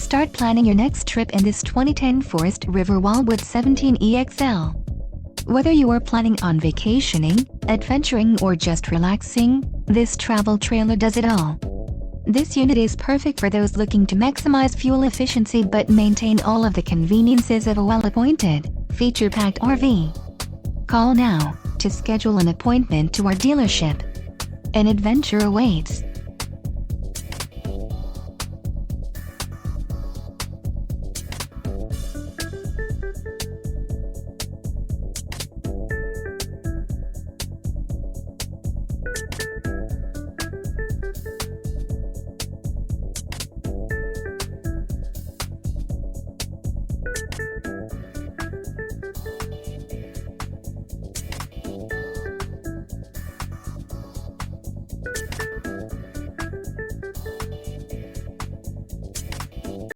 Start planning your next trip in this 2010 Forest River Wildwood 17EXL. Whether you are planning on vacationing, adventuring or just relaxing, this travel trailer does it all. This unit is perfect for those looking to maximize fuel efficiency but maintain all of the conveniences of a well-appointed, feature-packed RV. Call now to schedule an appointment to our dealership. An adventure awaits.